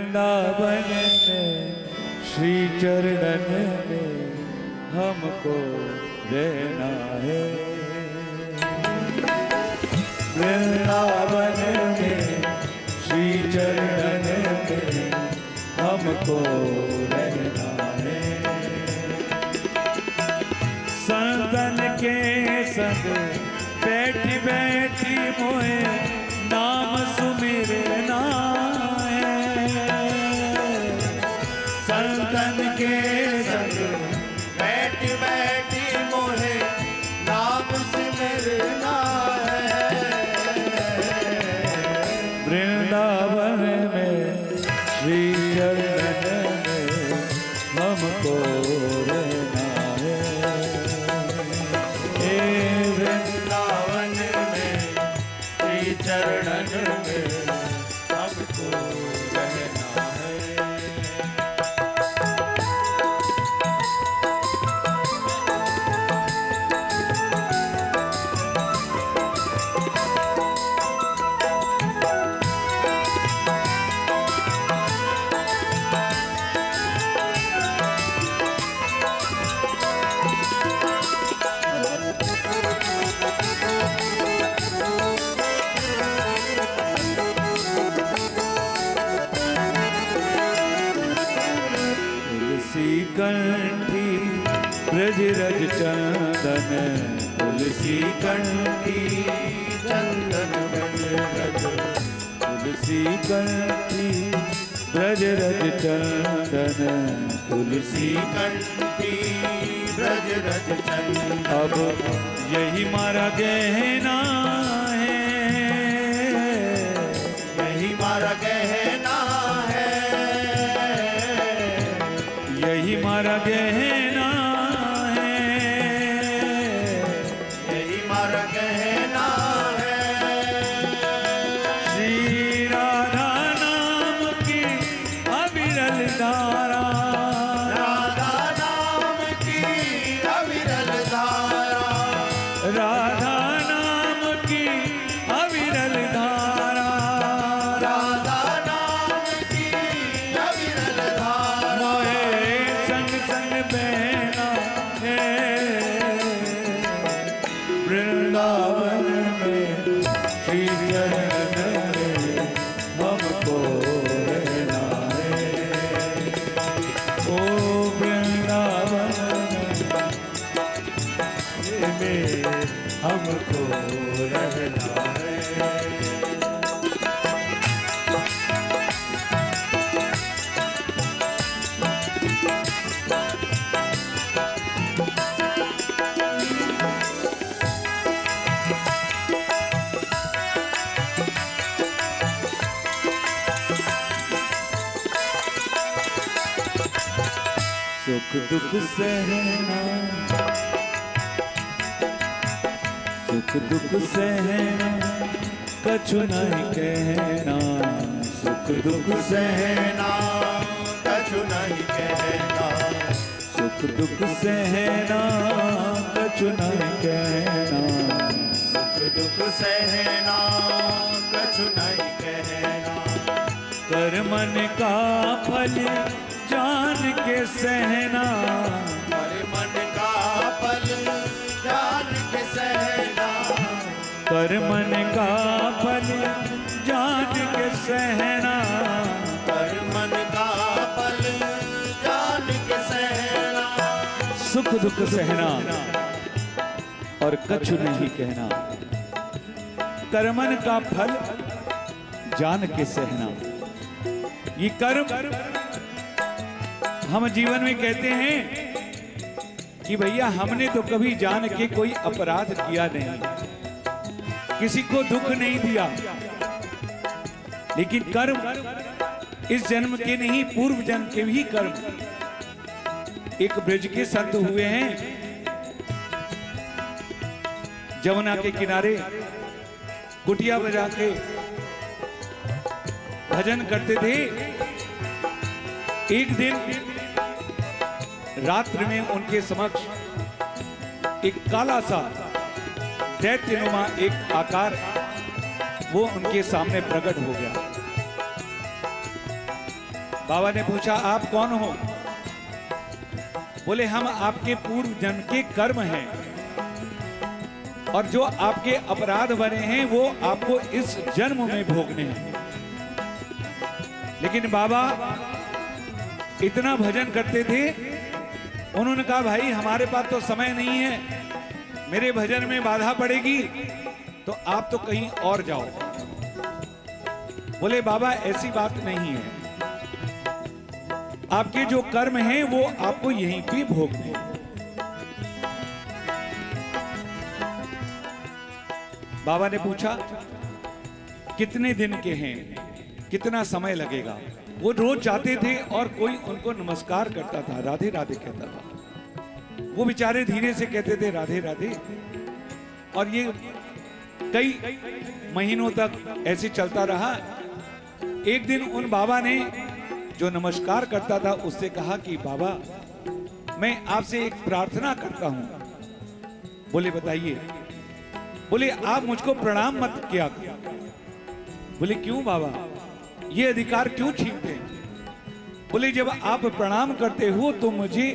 वृंदावन में श्री चरणन में हमको रहना है। वृंदावन में श्री चरणन में हमको रहना है। संतन के संग बैठी बैठी मोहे नाम सुमिरना है। संतन के संग बैठी बैठी मोहे नाम सिमरना है। वृंदावन में श्री चरण में हमको रहना है। वृंदावन में श्री चरणन में हमको रहना है। कंठी ब्रज रज चंदन तुलसी कंठी चंदन ब्रज रज तुलसी कंठी ब्रज रज चंदन तुलसी कंठी ब्रज रज चंदन। अब यही मारा गहना है। यही मारा गहना है। यही मारा गहना है। यही मारा गहना है। श्री राधा नाम की अविरल धारा। राधा नाम की अविरल धारा। राधा नाम की अविरल धारा। राधा नाम की अविरल धारा। मोहे संग संग बहना है। वृंदावन में श्री चरण में हमको रहना है। ओ वृंदावन में हमको रहना है। सुख दुख सहना सुख दुख सहना कछु नहीं कहना। सुख दुख सहना कछु नहीं कहना। सुख दुख सहना कछु नहीं कहना। सुख दुख सहना कछु नहीं कहना। कर मन का फल जान के सहना। कर मन का फल जान के सहना। कर मन का फल जान के सहना। कर मन का फल जान के सहना। सुख दुख सहना और कछु नहीं कहना। कर्मन का फल जान के सहना। ये कर्म हम जीवन में कहते हैं कि भैया हमने तो कभी जान के कोई अपराध किया नहीं, किसी को दुख नहीं दिया, लेकिन कर्म इस जन्म के नहीं पूर्व जन्म के भी कर्म। एक ब्रज के संत हुए हैं, जमुना के किनारे कुटिया बजा के भजन करते थे। एक दिन रात्रि में उनके समक्ष एक काला सा दैत्यनुमा एक आकार वो उनके सामने प्रकट हो गया। बाबा ने पूछा आप कौन हो? बोले हम आपके पूर्व जन्म के कर्म हैं और जो आपके अपराध बने हैं वो आपको इस जन्म में भोगने हैं। लेकिन बाबा इतना भजन करते थे, उन्होंने कहा भाई हमारे पास तो समय नहीं है, मेरे भजन में बाधा पड़ेगी, तो आप तो कहीं और जाओ। बोले बाबा ऐसी बात नहीं है, आपके जो कर्म हैं वो आपको यहीं पे भोगने हैं। बाबा ने पूछा कितने दिन के हैं, कितना समय लगेगा? वो रोज जाते थे और कोई उनको नमस्कार करता था, राधे राधे कहता था। वो बेचारे धीरे से कहते थे राधे राधे, और ये कई महीनों तक ऐसे चलता रहा। एक दिन उन बाबा ने जो नमस्कार करता था उससे कहा कि बाबा मैं आपसे एक प्रार्थना करता हूं। बोले बताइए। बोले आप मुझको प्रणाम मत किया करो। बोले क्यों बाबा, ये अधिकार क्यों छीनते हैं? बोले जब आप प्रणाम करते हो तो मुझे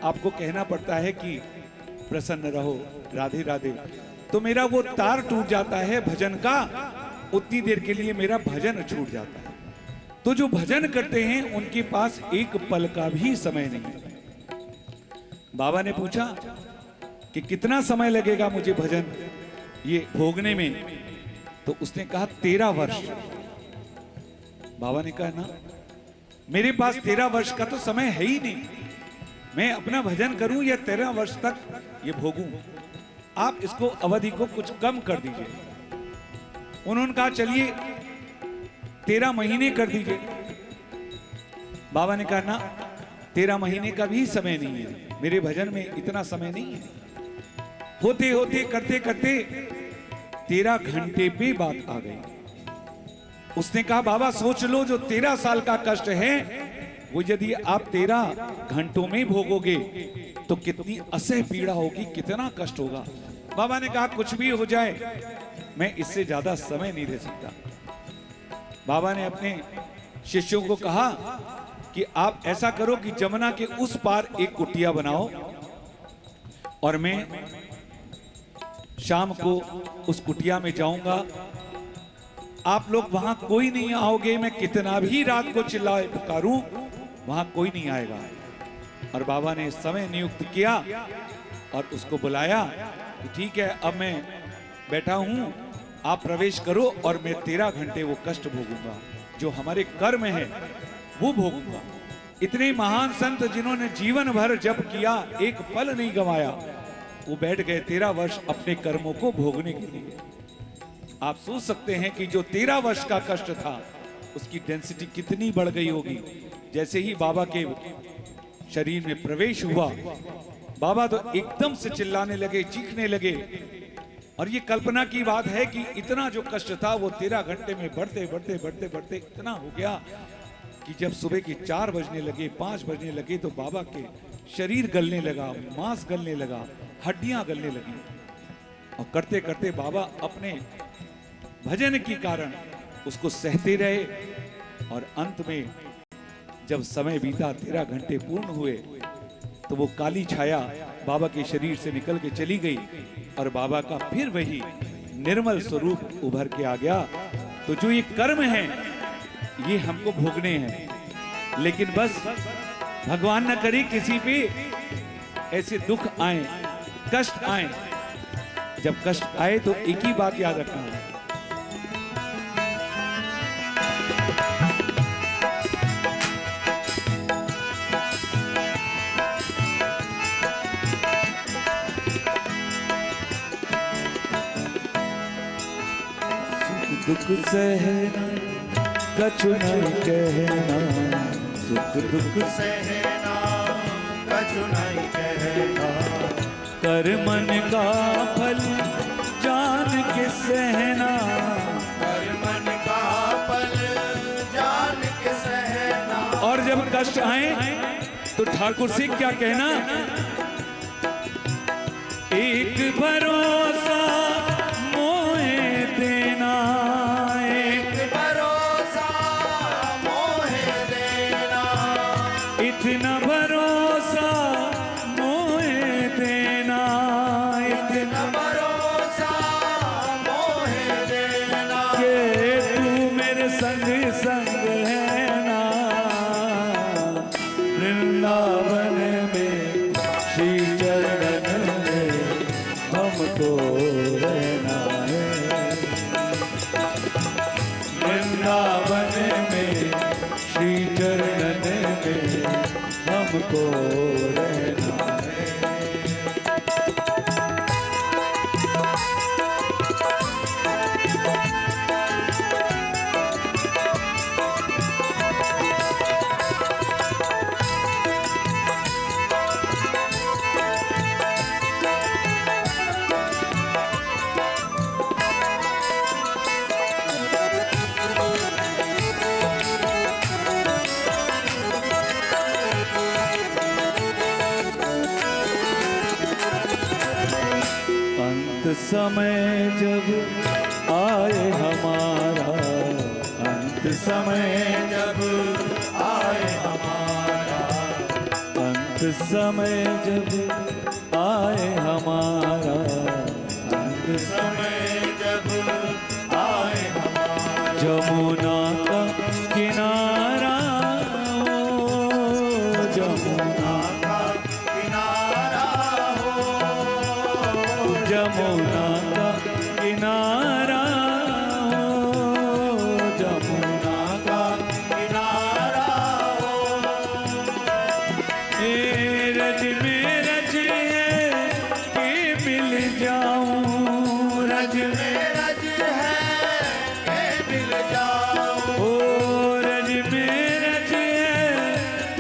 आपको कहना पड़ता है कि प्रसन्न रहो, राधे राधे, तो मेरा वो तार टूट जाता है भजन का, उतनी देर के लिए मेरा भजन छूट जाता है। तो जो भजन करते हैं उनके पास एक पल का भी समय नहीं है। बाबा ने पूछा कि कितना समय लगेगा मुझे भजन ये भोगने में? तो उसने कहा 13 वर्ष। बाबा ने कहा ना, मेरे पास 13 वर्ष का तो समय है ही नहीं, मैं अपना भजन करूं या 13 वर्ष तक ये भोगूं? आप इसको अवधि को कुछ कम कर दीजिए। उन्होंने कहा चलिए 13 महीने कर दीजिए। बाबा ने कहा ना, 13 महीने का भी समय नहीं है, मेरे भजन में इतना समय नहीं है। होते होते करते करते 13 घंटे पे बात आ गई। उसने कहा बाबा सोच लो, जो 13 साल का कष्ट है वो यदि आप 13 घंटों में भोगोगे तो कितनी असह्य पीड़ा होगी, कितना कष्ट होगा। बाबा ने कहा कुछ भी हो जाए, मैं इससे ज्यादा समय नहीं दे सकता। बाबा ने अपने शिष्यों को कहा कि आप ऐसा करो कि जमुना के उस पार एक कुटिया बनाओ और मैं शाम को उस कुटिया में जाऊंगा। आप लोग वहां कोई नहीं आओगे, मैं कितना भी रात को चिल्लाए पुकारूं वहां कोई नहीं आएगा। और बाबा ने समय नियुक्त किया और उसको बुलाया कि ठीक है अब मैं बैठा हूं, आप प्रवेश करो और मैं 13 घंटे वो कष्ट भोगूंगा, जो हमारे कर्म है वो भोगूंगा। इतने महान संत जिन्होंने जीवन भर जप किया, एक पल नहीं गंवाया, वो बैठ गए 13 वर्ष अपने कर्मों को भोगने के लिए। आप सोच सकते हैं कि जो 13 वर्ष का कष्ट था उसकी डेंसिटी कितनी बढ़ गई होगी। जैसे ही बाबा के शरीर में प्रवेश हुआ, बाबा तो एकदम से चिल्लाने लगे, चीखने लगे। और ये कल्पना की बात है कि इतना जो कष्ट था वो 13 घंटे में बढ़ते बढ़ते बढ़ते बढ़ते इतना हो गया कि जब सुबह के 4 बजने लगे, 5 बजने लगे तो बाबा के शरीर गलने लगा, मांस गलने लगा, हड्डियां गलने लगी। और करते करते बाबा अपने भजन के कारण उसको सहते रहे। और अंत में जब समय बीता, 13 घंटे पूर्ण हुए, तो वो काली छाया बाबा के शरीर से निकल के चली गई और बाबा का फिर वही निर्मल स्वरूप उभर के आ गया। तो जो ये कर्म है ये हमको भोगने हैं, लेकिन बस भगवान न करे किसी पे ऐसे दुख आए, कष्ट आए। जब कष्ट आए तो एक ही बात याद रखना है, दुख सहना कछु नहीं कहना, सुख दुख सहना कछु नहीं कहना, कर मन का फल जान के सहना, कर मन का फल जान के सहना। और जब कष्ट आए तो ठाकुर से क्या कहना, एक भरोसा मोहे देना, एक भरोसा मोहे देना। इतना भरोसा मोहे देना, इतना भरोसा मोहे देना कि तू मेरे संग संग है ना। वृंदावन में श्री चरण में हमको रहना है। वृंदावन में श्री चरण में हमको रहना है। अंत समय जब आए हमारा, अंत समय जब आए हमारा, अंत समय जब आए हमारा, अंत समय जब आए हमारा, जमुना का किनारा हो, जमुना का किनारा हो, जमुना का किनारा हो, जमुना का किनारा हो। ए रज में रज है कि मिल जाऊं, रज में रज है के मिल जाओ, ओ रज में रज है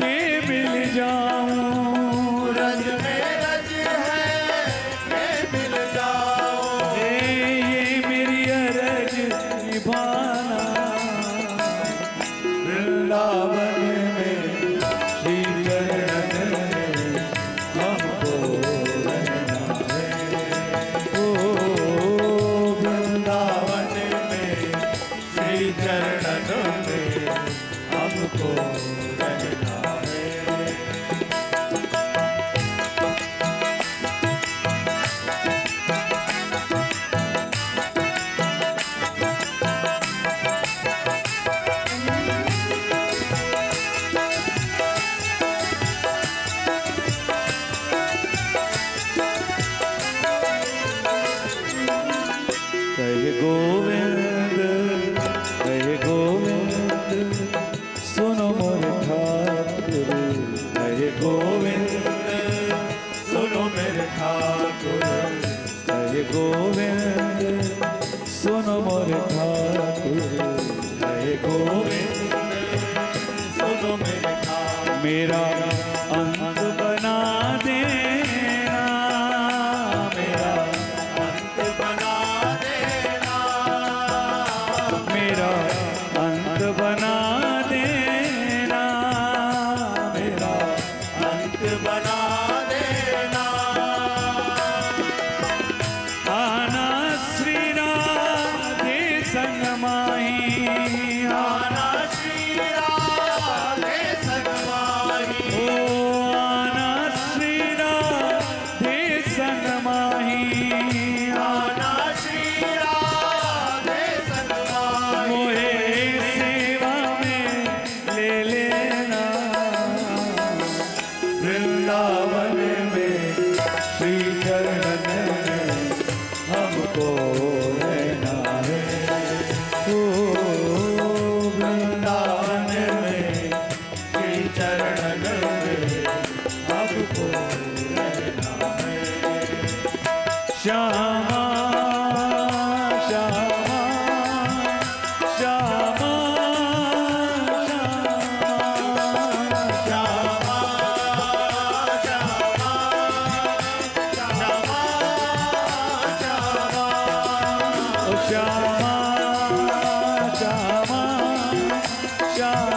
कि मिल जाऊं, रज में रज है के मिल जाओ। ये मेरी अरज निभाना। वृंदावन में श्री चरण में हमको रहना है। ओ वृंदावन में श्री चरण में हमको रहना है। कहे गोविंद, कहे गोविंद, सुनो मोर ठाकुर, कहे गोविंद, सुनो मेरे ठाकुर, कहे गोविंद, सुनो मोर ठाकुर, कहे गोविंद, सुनो मेरे ठाकुर। मेरा अंत बना देना, मेरा अंत बना देना, मेरा अंत बना देना, मेरा अंत बना देना। आना श्री राधे संग माही, आना श्री राधे संग माही, ओ आना श्री राधे संग माही, आना श्री राधे संग माही। मोहे सेवा में ले लेना। वृंदावन में श्री चरण में हमको रहना है। ओ वृंदावन में श्री चरण में हमको रहना है। श्यामा श्यामा श्यामा श्यामा श्यामा श्यामा श्यामा श्यामा, ओ श्यामा श्यामा श्यामा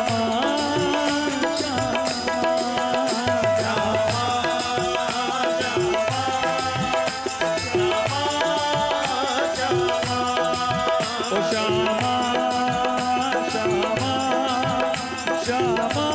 ओ श्यामा श्यामा श्यामा श्यामा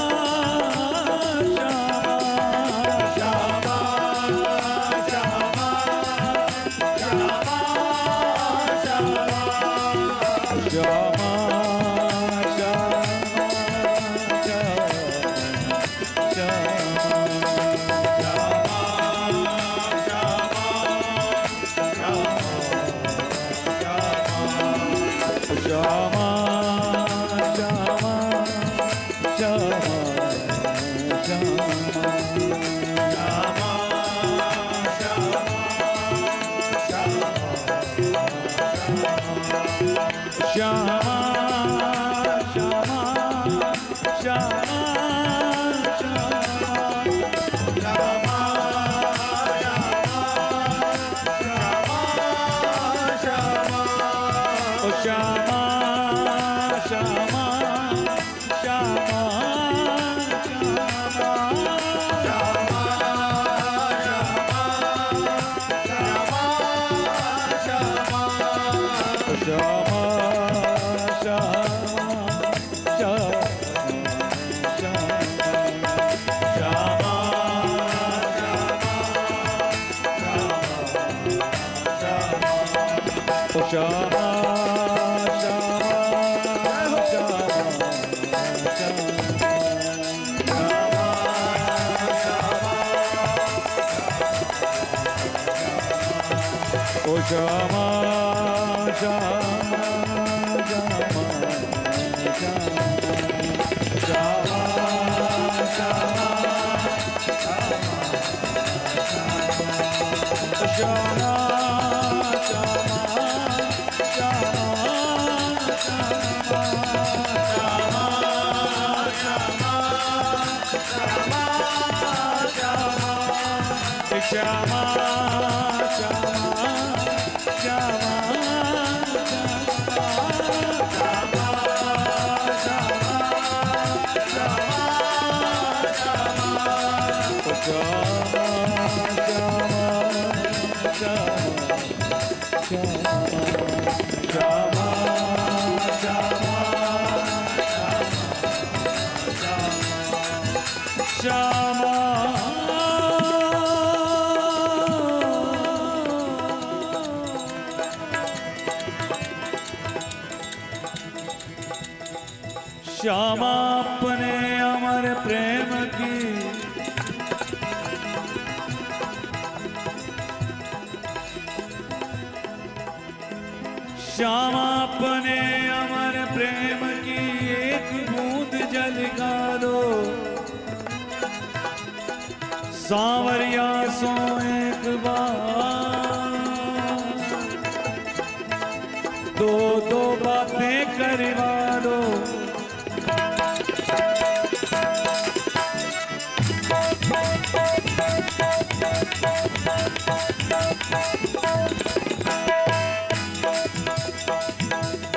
श्यामा अपने अमर प्रेम की श्यामा अपने अमर प्रेम की एक बूंद जल का दो सांवरिया सो एक बार दो दो बातें करवा दो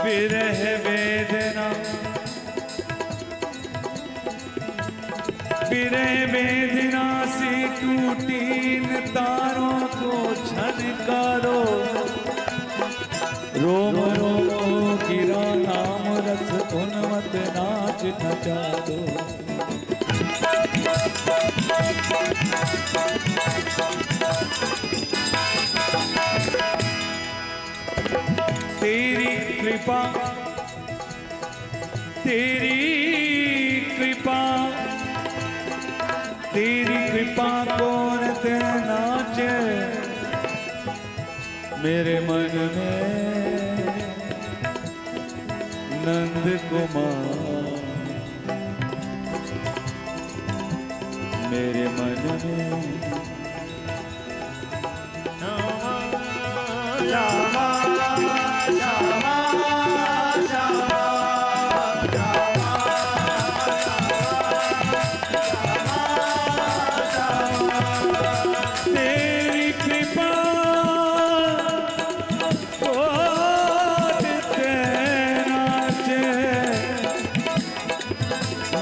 विरह वेदना विरह वेदना से टूटी इन तारों को झनकारो रोम रोम गिरा नाम रस उन्मत नाच नचा दो तेरी कृपा तेरी कृपा तेरी कृपा कौन ते नाचे मेरे मन में नंद कुमार मेरे मन में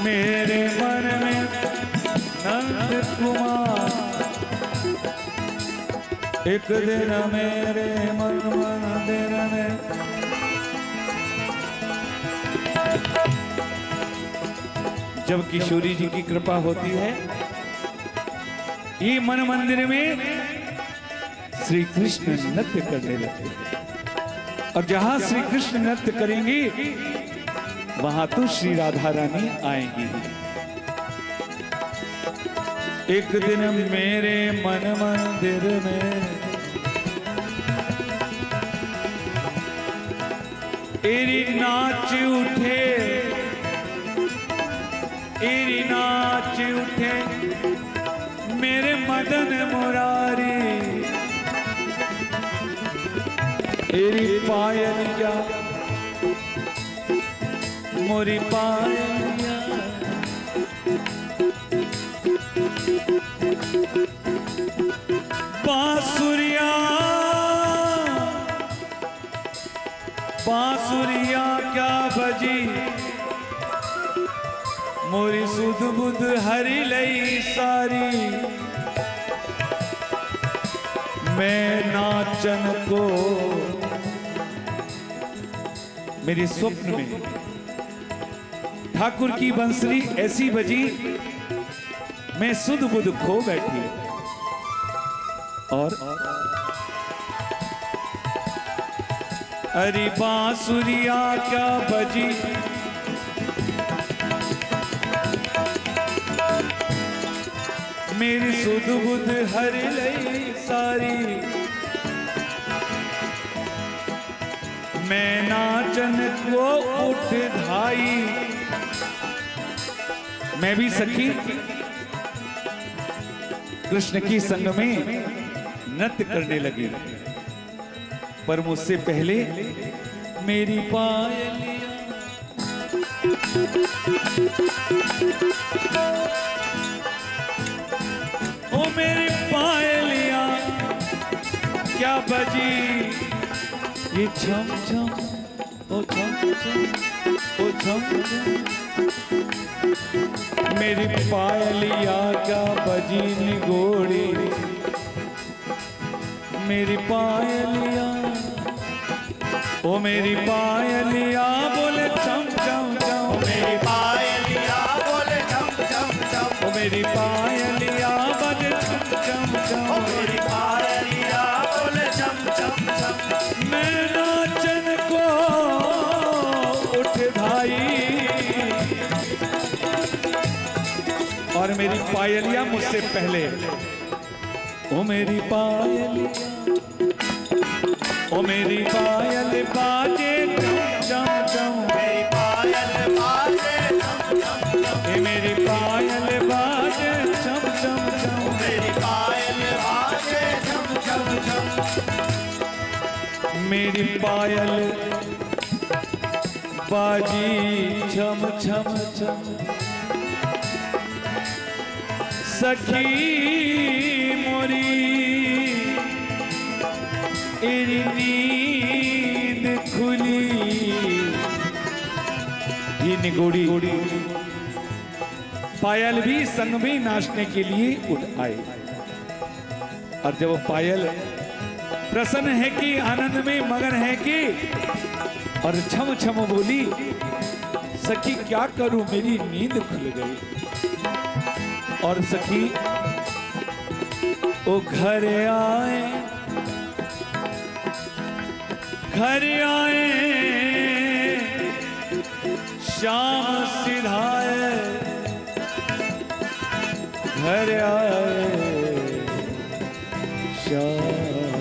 मेरे मन में नंद कुमार एक दिन मेरे मन मंदिर में जब किशोरी जी की कृपा होती है ये मन मंदिर में श्री कृष्ण नृत्य करने लगते हैं और जहां श्री कृष्ण नृत्य करेंगे वहां तो श्री राधा रानी आएंगी। एक दिन मेरे मन मंदिर में एरी नाच उठे एरी नाच उठे मेरे मदन मुरारी एरी पायलिया मोरी पायलिया सुध बुध हरि लई सारी, मैं नाचन को। मेरे स्वप्न में ठाकुर की बंसरी ऐसी बजी, मैं सुध बुध खो बैठी। और अरे बांसुरिया क्या बजी, मेरी सुध बुध हर लई सारी, मैं नाचन को उठ धाई। मैं भी सखी कृष्ण की संग में नृत्य करने लगी, पर मुझसे पहले मेरी पायलिया, ओ मेरी पायलिया क्या बजी, ये छम छम, ओ छम छम, ओ छम छम। मेरी पायलिया क्या बजी निगोड़ी, मेरी पायलिया, ओ मेरी पायलिया बोले छम छम छम। मेरी पायलिया बोले छम छम छम। ओ मेरी पायलिया बजे छम छम छम। ओ मेरी पायलिया बोले छम छम छम। मैं नाचन को उठ धाई, और मेरी पायलिया मुझसे पहले। ओ मेरी पायलिया, ओ मेरी पायल बाजे चम चम। मेरी पायल बाजे छम छम छम। ए मेरी पायल बाजे चम चम चम। मेरी पायल बाजे छम छम छम। मेरी पायल बाजी छम छम छम। सखी मोरी एरी नींद खुली, ये निगोड़ी पायल भी संग में नाचने के लिए उठ आई। और जब वो पायल प्रसन्न है कि आनंद में मगन है कि, और छम छम बोली, सखी क्या करूं मेरी नींद खुल गई। और सखी ओ घर आए, घर आए श्याम सिधाए, घर आए श्याम